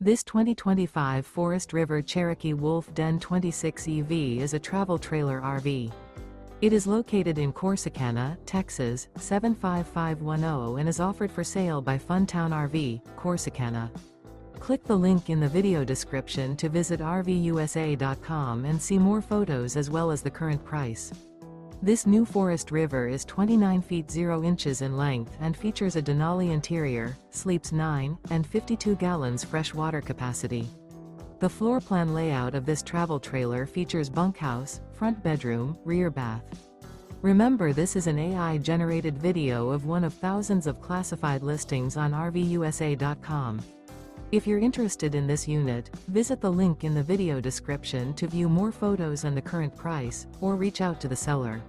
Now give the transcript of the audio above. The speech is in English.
This 2025 Forest River Cherokee Wolf Den 26 EV is a travel trailer RV. It is located in Corsicana, Texas, 75510 and is offered for sale by Funtown RV, Corsicana. Click the link in the video description to visit RVUSA.com and see more photos as well as the current price. This new Forest River is 29 feet 0 inches in length and features a DENALI interior, sleeps 9, and 52 gallons fresh water capacity. The floor plan layout of this travel trailer features bunkhouse, front bedroom, rear bath. Remember, this is an AI-generated video of one of thousands of classified listings on RVUSA.com. If you're interested in this unit, visit the link in the video description to view more photos and the current price, or reach out to the seller.